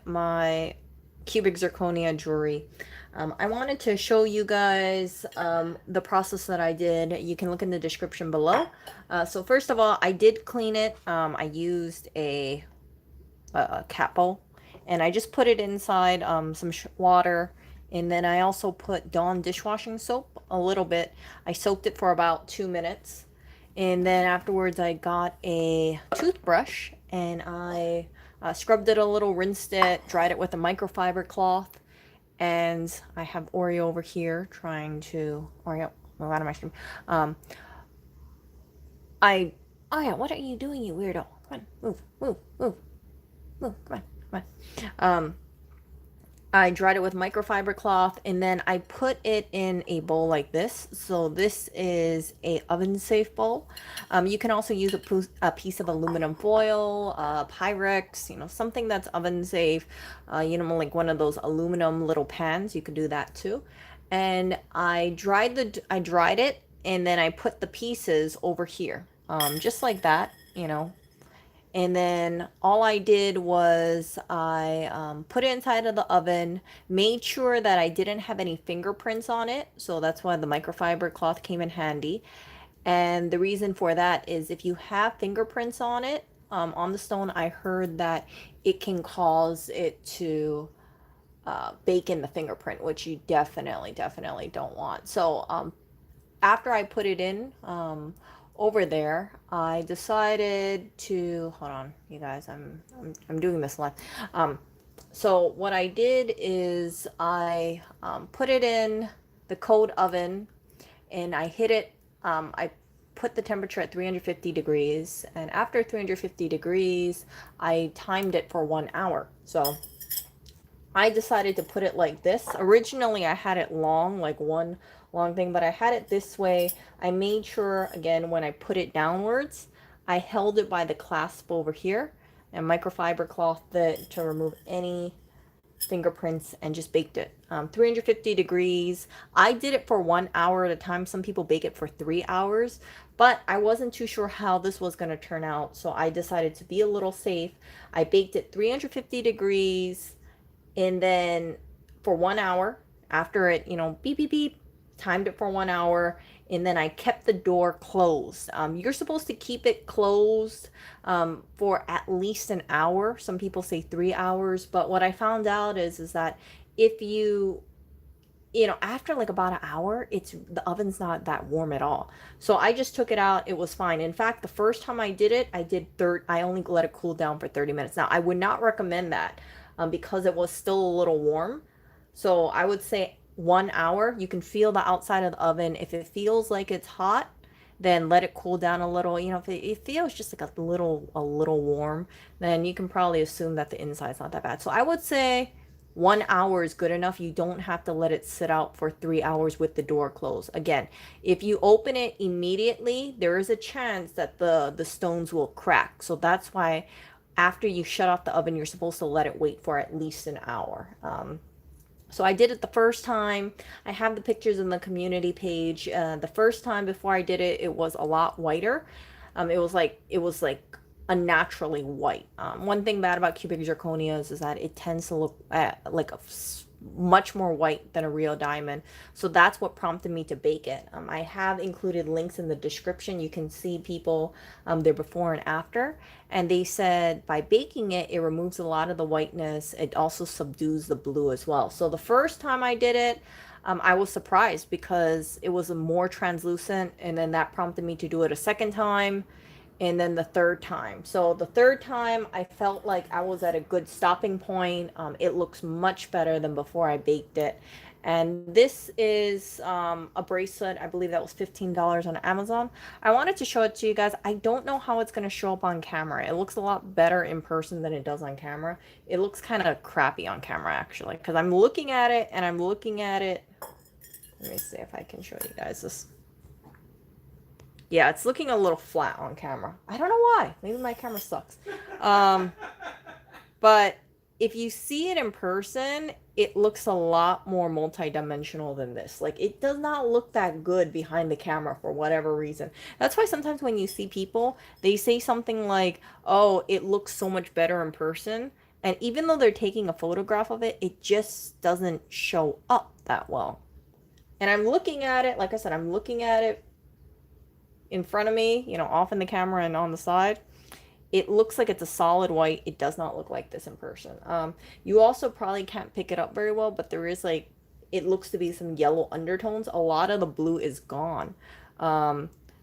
my cubic zirconia jewelry. I wanted to show you guys the process that I did. You can look in the description below. So first of all, I did clean it. I used a cat bowl, and I just put it inside some water, and then I also put Dawn dishwashing soap a little bit. I soaked it for about 2 minutes, and then afterwards I got a toothbrush and I scrubbed it a little, rinsed it, dried it with a microfiber cloth, and I have Oreo over here trying to Oreo. Move out of my stream. Um, I oh yeah, what are you doing, you weirdo? Come on, move, move, move, move. Come on, come on. I dried it with microfiber cloth, and then I put it in a bowl like this. So this is a oven safe bowl. You can also use a piece of aluminum foil, Pyrex, something that's oven safe. Like one of those aluminum little pans. You could do that too. And I dried it, and then I put the pieces over here, just like that. And then all I did was I put it inside of the oven, made sure that I didn't have any fingerprints on it. So that's why the microfiber cloth came in handy. And the reason for that is if you have fingerprints on it, on the stone, I heard that it can cause it to bake in the fingerprint, which you definitely don't want. So after I put it in, over there, I decided to hold on, you guys. I'm doing this live. So what I did is I put it in the cold oven, and I hit it. I put the temperature at 350 degrees, and after 350 degrees, I timed it for 1 hour. So I decided to put it like this. Originally, I had it long, like one long thing, but I had it this way. I made sure, again, when I put it downwards, I held it by the clasp over here and microfiber cloth that to remove any fingerprints, and just baked it. 350 degrees. I did it for 1 hour at a time. Some people bake it for 3 hours, but I wasn't too sure how this was going to turn out, so I decided to be a little safe. I baked it 350 degrees, and then for 1 hour, after it, beep, beep, beep, timed it for 1 hour, and then I kept the door closed. You're supposed to keep it closed for at least an hour. Some people say 3 hours, but what I found out is that if after like about an hour, the oven's not that warm at all. So I just took it out. It was fine. In fact, the first time I did it, I only let it cool down for 30 minutes. Now, I would not recommend that because it was still a little warm. So I would say 1 hour. You can feel the outside of the oven. If it feels like it's hot, then let it cool down a little. If it feels just like a little warm, then you can probably assume that the inside's not that bad. So I would say 1 hour is good enough. You don't have to let it sit out for 3 hours with the door closed. Again, if you open it immediately, there is a chance that the stones will crack. So that's why after you shut off the oven, you're supposed to let it wait for at least an hour. So I did it the first time. I have the pictures in the community page. The first time before I did it, it was a lot whiter. It was like unnaturally white. One thing bad about cubic zirconia is that it tends to look like much more white than a real diamond. So that's what prompted me to bake it. I have included links in the description. You can see people, their before and after. And they said by baking it, it removes a lot of the whiteness. It also subdues the blue as well. So the first time I did it, I was surprised because it was more translucent. And then that prompted me to do it a second time. And then the third time. So the third time, I felt like I was at a good stopping point. It looks much better than before I baked it. And this is a bracelet. I believe that was $15 on Amazon. I wanted to show it to you guys. I don't know how it's going to show up on camera. It looks a lot better in person than it does on camera. It looks kind of crappy on camera, actually, because I'm looking at it and I'm looking at it. Let me see if I can show you guys this. Yeah, it's looking a little flat on camera. I don't know why. Maybe my camera sucks. But if you see it in person, it looks a lot more multi-dimensional than this. Like, it does not look that good behind the camera for whatever reason. That's why sometimes when you see people, they say something like, oh, it looks so much better in person. And even though they're taking a photograph of it, it just doesn't show up that well. And I'm looking at it, like I said, I'm looking at it in front of me, you know, off in the camera and on the side. It looks like it's a solid white. It does not look like this in person. You also probably can't pick it up very well, but there is like, it looks to be some yellow undertones. A lot of the blue is gone,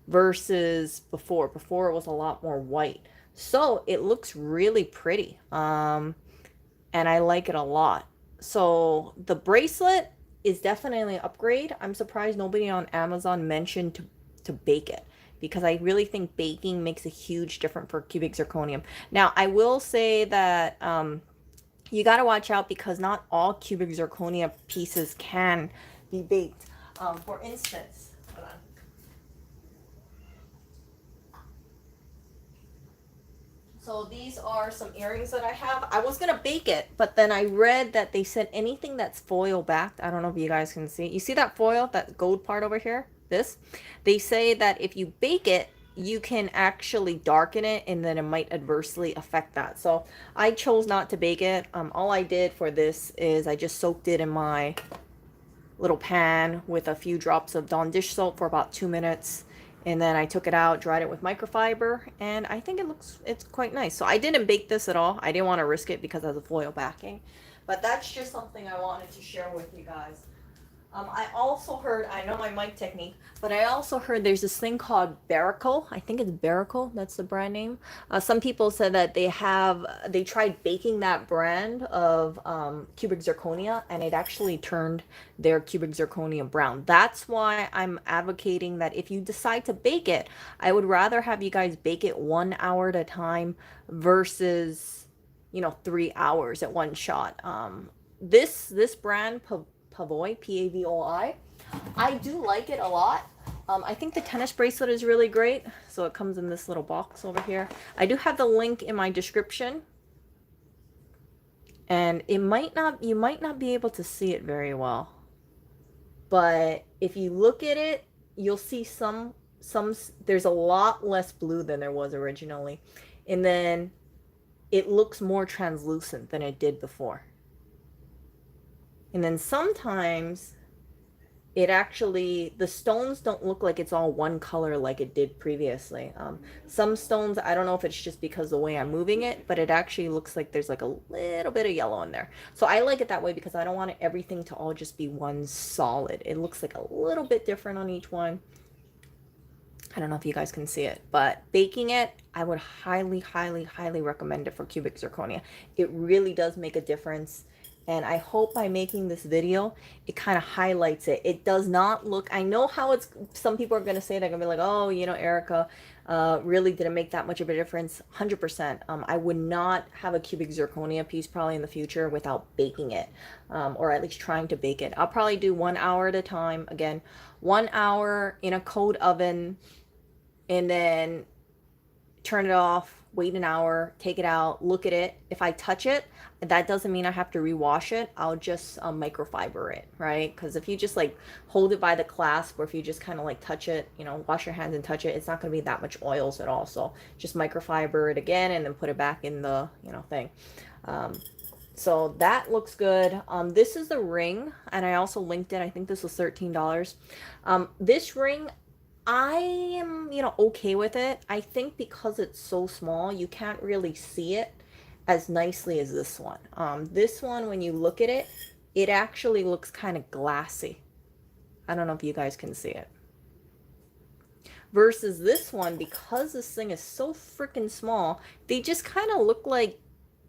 versus before. Before it was a lot more white. So it looks really pretty. And I like it a lot. So the bracelet is definitely an upgrade. I'm surprised nobody on Amazon mentioned to bake it, because I really think baking makes a huge difference for cubic zirconium. Now, I will say that you got to watch out, because not all cubic zirconia pieces can be baked. For instance, hold on. So these are some earrings that I have. I was going to bake it, but then I read that they said anything that's foil backed. I don't know if you guys can see. You see that foil, that gold part over here? This? They say that if you bake it, you can actually darken it, and then it might adversely affect that. So I chose not to bake it. All I did for this is I just soaked it in my little pan with a few drops of Dawn dish soap for about 2 minutes. And then I took it out, dried it with microfiber, and I think it's quite nice. So I didn't bake this at all. I didn't want to risk it because of the foil backing. But that's just something I wanted to share with you guys. I also heard, I know my mic technique, but I also heard there's this thing called Baracle. I think it's Baracle, that's the brand name. Some people said that they tried baking that brand of cubic zirconia, and it actually turned their cubic zirconia brown. That's why I'm advocating that if you decide to bake it, I would rather have you guys bake it 1 hour at a time versus, you know, 3 hours at one shot. This brand, PAVOI, PAVOI. I do like it a lot. I think the tennis bracelet is really great. So it comes in this little box over here. I do have the link in my description. And you might not be able to see it very well. But if you look at it, you'll see there's a lot less blue than there was originally. And then it looks more translucent than it did before. And then sometimes it actually, the stones don't look like it's all one color like it did previously. Some stones, I don't know if it's just because the way I'm moving it, but it actually looks like there's like a little bit of yellow in there. So I like it that way because I don't want everything to all just be one solid. It looks like a little bit different on each one. I don't know if you guys can see it, but baking it, I would highly, highly, highly recommend it for cubic zirconia. It really does make a difference. And I hope by making this video, it kind of highlights it. It does not look, I know how it's, some people are going to say, they're going to be like, oh, you know, Erica, really didn't make that much of a difference. 100%. I would not have a cubic zirconia piece probably in the future without baking it, or at least trying to bake it. I'll probably do 1 hour at a time. Again, 1 hour in a cold oven, and then turn it off, wait an hour, take it out, look at it. If I touch it, that doesn't mean I have to rewash it. I'll just microfiber it, right? Because if you just like hold it by the clasp, or if you just kind of like touch it, you know, wash your hands and touch it, it's not going to be that much oils at all. So just microfiber it again and then put it back in the, you know, thing. So that looks good. This is the ring, and I also linked it. I think this was $13. This ring, I am, you know, okay with it. I think because it's so small, you can't really see it as nicely as this one. This one, when you look at it, it actually looks kind of glassy. I don't know if you guys can see it. Versus this one, because this thing is so freaking small, they just kind of look like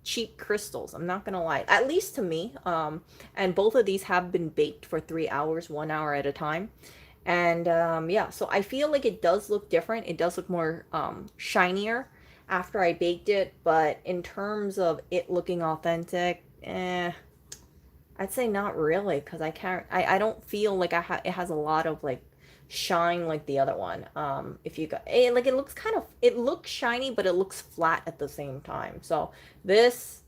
cheap crystals. I'm not gonna lie, at least to me. And both of these have been baked for 3 hours, 1 hour at a time. And yeah, so I feel like it does look different. It does look more shinier after I baked it, but in terms of it looking authentic, I'd say not really, because I don't feel like it has a lot of like shine like the other one. If you got like, it looks shiny, but it looks flat at the same time. So this,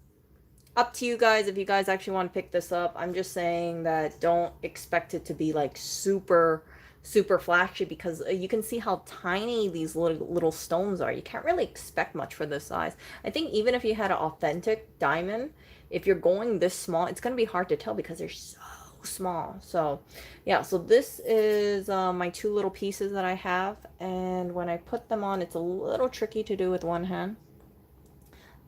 up to you guys if you guys actually want to pick this up. I'm just saying that don't expect it to be like super super flashy because you can see how tiny these little stones are. You can't really expect much for this size. I think even if you had an authentic diamond, if you're going this small, it's going to be hard to tell because they're so small. So yeah, so this is my two little pieces that I have, and when I put them on, it's a little tricky to do with one hand,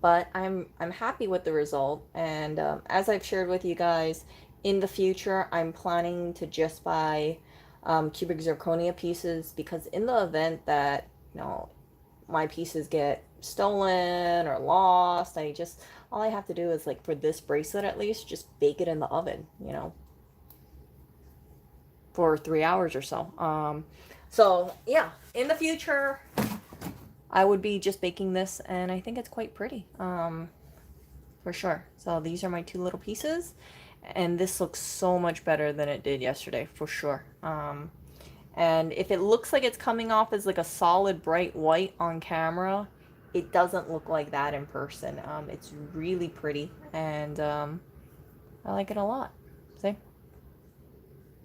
but I'm happy with the result. And as I've shared with you guys, in the future I'm planning to just buy cubic zirconia pieces, because in the event that, you know, my pieces get stolen or lost, I just, all I have to do is, like, for this bracelet at least, just bake it in the oven, you know, for 3 hours or so. So yeah, in the future I would be just baking this, and I think it's quite pretty, for sure. So these are my two little pieces, and this looks so much better than it did yesterday, for sure. And if it looks like it's coming off as like a solid bright white on camera, it doesn't look like that in person. It's really pretty, and I like it a lot. See?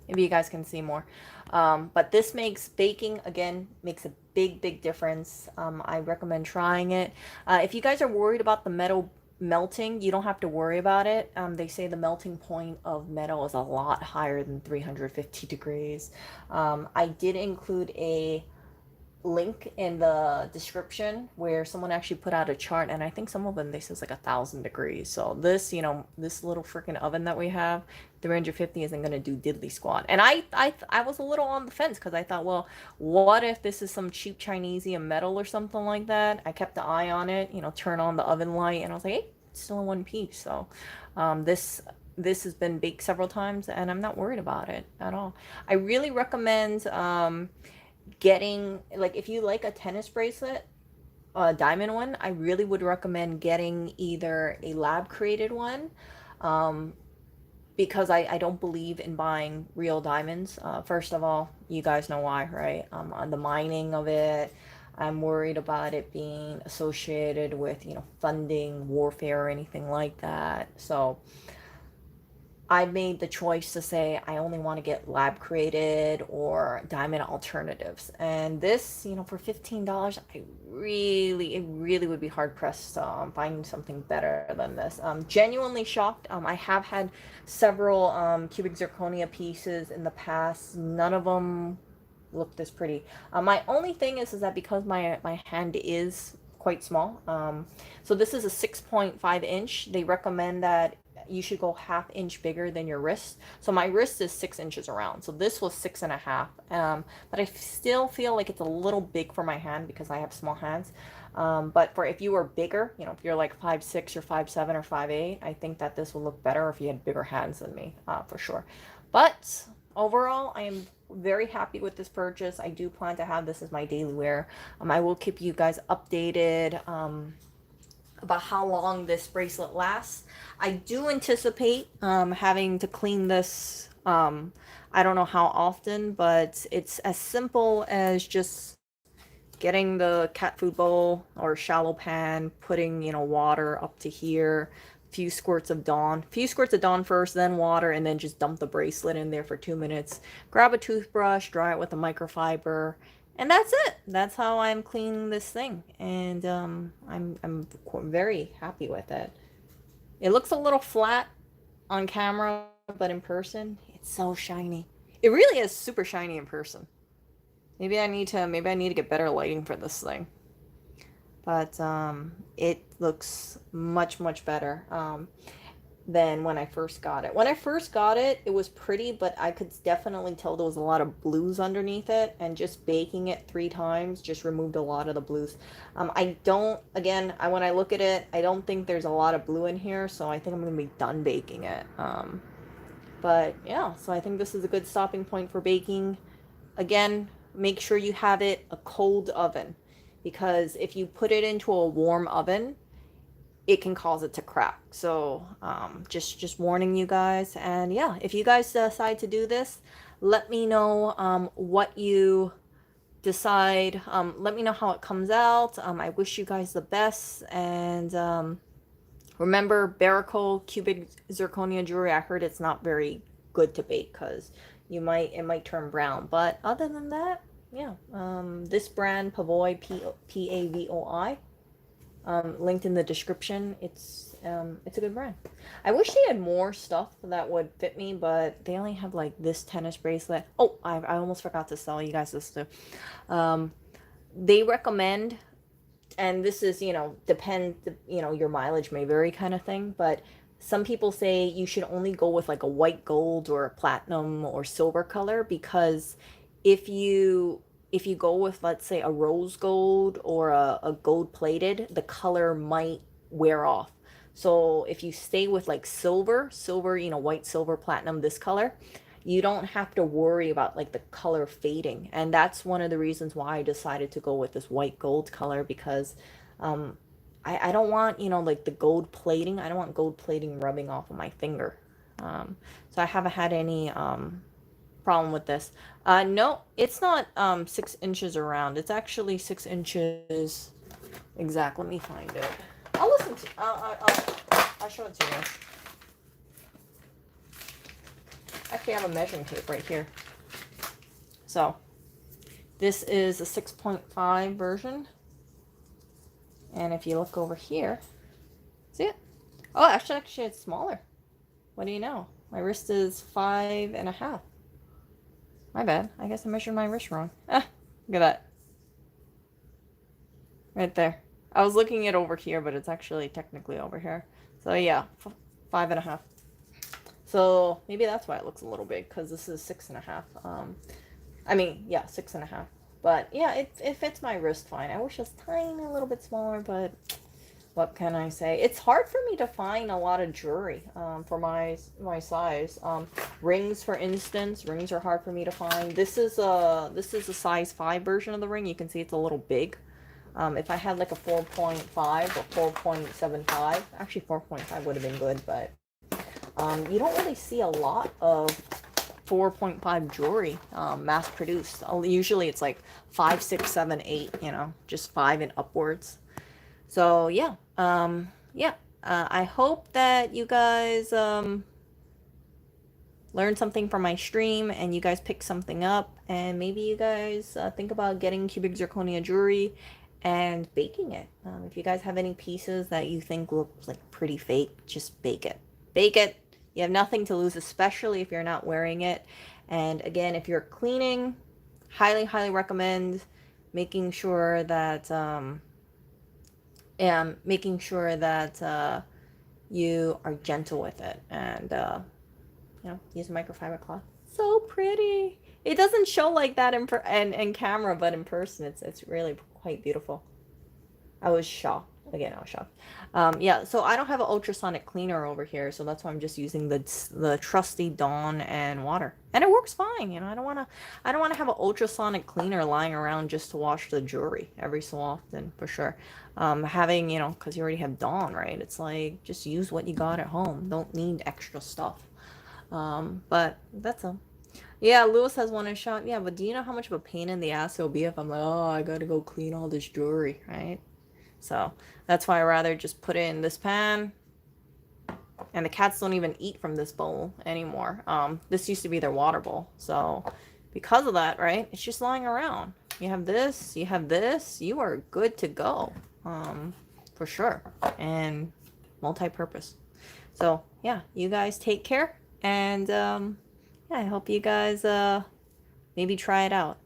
If you guys can see more. But this makes baking, again, makes a big difference. I recommend trying it. If you guys are worried about the metal melting, you don't have to worry about it. They say the melting point of metal is a lot higher than 350 degrees. I did include a link in the description where someone actually put out a chart, and I think some of them, they says like 1,000 degrees. So this, you know, this little freaking oven that we have, 350 isn't going to do diddly squat. And I was a little on the fence because I thought, well, what if this is some cheap Chinesium metal or something like that? I kept the eye on it, you know, turn on the oven light, and I was like, hey, it's still in one piece. So this has been baked several times, and I'm not worried about it at all. I really recommend getting, like, if you like a tennis bracelet, a diamond one, I really would recommend getting either a lab created one, because I don't believe in buying real diamonds. First of all, you guys know why, right? On the mining of it, I'm worried about it being associated with, you know, funding warfare or anything like that. So I made the choice to say I only want to get lab created or diamond alternatives. And this, you know, for $15, it really would be hard pressed finding something better than this. Genuinely shocked. I have had several cubic zirconia pieces in the past. None of them look this pretty. My only thing is that because my hand is quite small, so this is a 6.5 inch. They recommend that you should go half inch bigger than your wrist. So my wrist is 6 inches around. So this was 6.5. But I still feel like it's a little big for my hand because I have small hands. But for if you were bigger, you know, if you're like 5'6" or 5'7" or 5'8", I think that this will look better if you had bigger hands than me, for sure. But overall, I am very happy with this purchase. I do plan to have this as my daily wear. I will keep you guys updated about how long this bracelet lasts. I do anticipate having to clean this, I don't know how often, but it's as simple as just getting the cat food bowl or shallow pan, putting, you know, water up to here, few squirts of Dawn first, then water, and then just dump the bracelet in there for 2 minutes. Grab a toothbrush, dry it with a microfiber, and that's it. That's how I'm cleaning this thing, and I'm very happy with it. It looks a little flat on camera, but in person, it's so shiny. It really is super shiny in person. Maybe I need to get better lighting for this thing. But it looks much better than when I first got it. When I first got it, it was pretty, but I could definitely tell there was a lot of blues underneath it, and just baking it 3 times just removed a lot of the blues. I don't, again, when I look at it, I don't think there's a lot of blue in here, so I think I'm going to be done baking it. But yeah, so I think this is a good stopping point for baking. Again, make sure you have it a cold oven, because if you put it into a warm oven, it can cause it to crack. So just warning you guys. And yeah, if you guys decide to do this, let me know what you decide. Let me know how it comes out. I wish you guys the best. And remember, Barrico cubic zirconia jewelry, I heard it's not very good to bake because it might turn brown. But other than that, yeah. This brand PAVOI, PAVOI, linked in the description. It's a good brand. I wish they had more stuff that would fit me, but they only have like this tennis bracelet. Oh, I almost forgot to tell you guys this too. They recommend, and this is, your mileage may vary kind of thing, but some people say you should only go with like a white gold or a platinum or silver color, because if you go with, let's say, a rose gold or a gold plated, the color might wear off. So if you stay with like silver, white, silver, platinum, this color, you don't have to worry about like the color fading. And that's one of the reasons why I decided to go with this white gold color, because I don't want, like the gold plating. I don't want gold plating rubbing off of my finger. So I haven't had any problem with this. No, it's not 6 inches around. It's actually 6 inches exact. Let me find it. I'll show it to you guys. Actually, I have a measuring tape right here. So this is a 6.5 version. And if you look over here, see it? Oh, actually it's smaller. What do you know? My wrist is 5.5. My bad. I guess I measured my wrist wrong. Ah, look at that. Right there. I was looking it over here, but it's actually technically over here. So yeah, 5.5. So maybe that's why it looks a little big, because this is 6.5. Yeah, 6.5. But yeah, it fits my wrist fine. I wish it was tiny, a little bit smaller, but what can I say? It's hard for me to find a lot of jewelry for my size. Rings, for instance, rings are hard for me to find. This is a size 5 version of the ring. You can see it's a little big. If I had like a 4.5 or 4.75, actually 4.5 would have been good, but you don't really see a lot of 4.5 jewelry mass produced. Usually it's like 5, 6, 7, 8, just 5 and upwards. So yeah, I hope that you guys learned something from my stream and you guys pick something up, and maybe you guys think about getting cubic zirconia jewelry and baking it. If you guys have any pieces that you think look like pretty fake, just bake it. Bake it. You have nothing to lose, especially if you're not wearing it. And again, if you're cleaning, highly recommend making sure that you are gentle with it, and use a microfiber cloth. So pretty. It doesn't show like that in camera, but in person it's really quite beautiful. I was shocked. Again, I was shocked. Yeah, so I don't have an ultrasonic cleaner over here, so that's why I'm just using the trusty Dawn and water, and it works fine. I don't wanna have an ultrasonic cleaner lying around just to wash the jewelry every so often, for sure. Having, because you already have Dawn, right? It's like, just use what you got at home. Don't need extra stuff. But that's all. Yeah, Lewis has one in shot. Yeah, but do you know how much of a pain in the ass it'll be if I'm like, oh, I gotta go clean all this jewelry, right? So that's why I rather just put it in this pan. And the cats don't even eat from this bowl anymore. This used to be their water bowl. So because of that, right, it's just lying around. You have this, you are good to go. For sure. And multi-purpose. So yeah, you guys take care. And yeah, I hope you guys maybe try it out.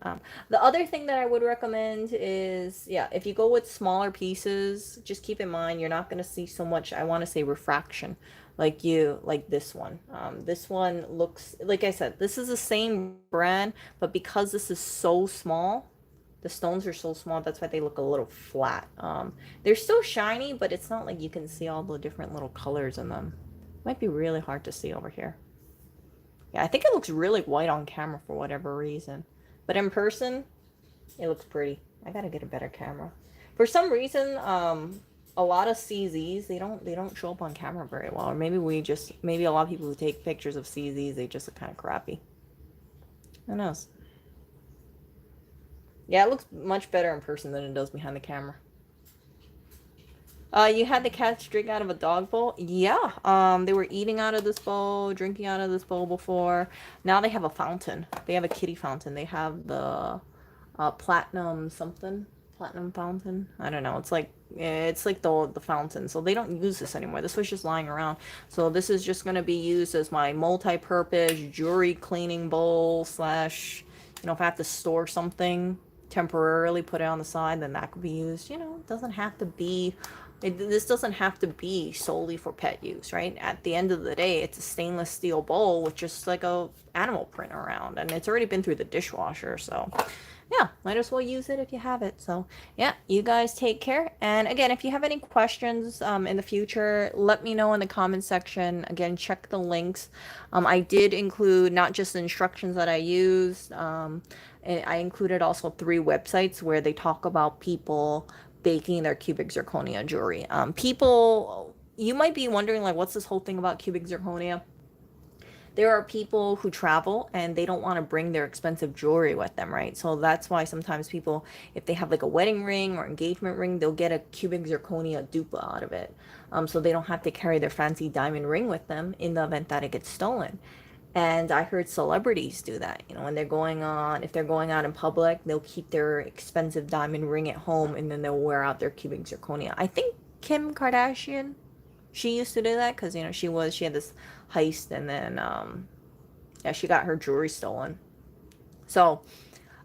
The other thing that I would recommend is, yeah, if you go with smaller pieces, just keep in mind you're not going to see so much, I want to say, refraction like this one. This one looks, like I said, this is the same brand, but because this is so small, the stones are so small, that's why they look a little flat. They're still shiny, but it's not like you can see all the different little colors in them. Might be really hard to see over here. Yeah, I think it looks really white on camera for whatever reason. But in person, it looks pretty. I gotta get a better camera. For some reason, a lot of CZs, they don't show up on camera very well. Or maybe maybe a lot of people who take pictures of CZs, they just look kind of crappy. Who knows? Yeah, it looks much better in person than it does behind the camera. You had the cats drink out of a dog bowl? Yeah. They were eating out of this bowl, drinking out of this bowl before. Now they have a fountain. They have a kitty fountain. They have the platinum something. Platinum fountain. I don't know. It's like the fountain. So they don't use this anymore. This was just lying around. So this is just gonna be used as my multi-purpose jewelry cleaning bowl slash, you know, if I have to store something temporarily, put it on the side, then that could be used. You know, it doesn't have to be this doesn't have to be solely for pet use, right? At the end of the day, it's a stainless steel bowl with just like a animal print around, and it's already been through the dishwasher, so yeah, might as well use it if you have it. So yeah, you guys take care. And again, if you have any questions in the future, let me know in the comment section. Again, check the links. I did include not just the instructions that I used. I included also 3 websites where they talk about people baking their cubic zirconia jewelry. People, you might be wondering, like, what's this whole thing about cubic zirconia? There are people who travel and they don't want to bring their expensive jewelry with them, right? So that's why sometimes people, if they have like a wedding ring or engagement ring, they'll get a cubic zirconia dupe out of it. So they don't have to carry their fancy diamond ring with them in the event that it gets stolen. And I heard celebrities do that. You know, when they're going on, if they're going out in public, they'll keep their expensive diamond ring at home and then they'll wear out their cubic zirconia. I think Kim Kardashian, she used to do that because, you know, she had this heist and then, yeah, she got her jewelry stolen. So,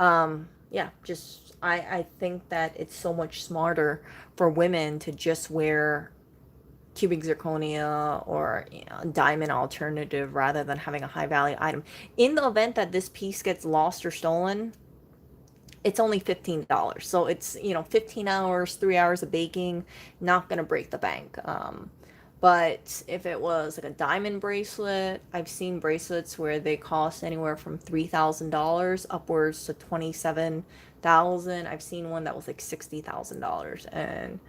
yeah, just, I think that it's so much smarter for women to just wear cubic zirconia or, you know, diamond alternative rather than having a high value item. In the event that this piece gets lost or stolen, it's only $15. So it's, you know, 15 hours, 3 hours of baking, not going to break the bank. But if it was like a diamond bracelet, I've seen bracelets where they cost anywhere from $3,000 upwards to $27,000. I've seen one that was like $60,000. And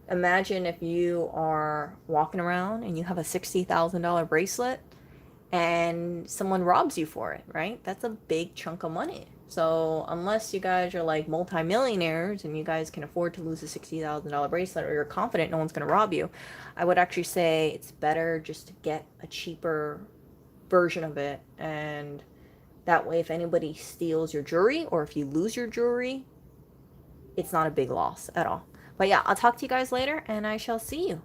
imagine if you are walking around and you have a $60,000 bracelet and someone robs you for it, right? That's a big chunk of money. So unless you guys are like multimillionaires and you guys can afford to lose a $60,000 bracelet, or you're confident no one's going to rob you, I would actually say it's better just to get a cheaper version of it. And that way, if anybody steals your jewelry or if you lose your jewelry, it's not a big loss at all. But yeah, I'll talk to you guys later and I shall see you.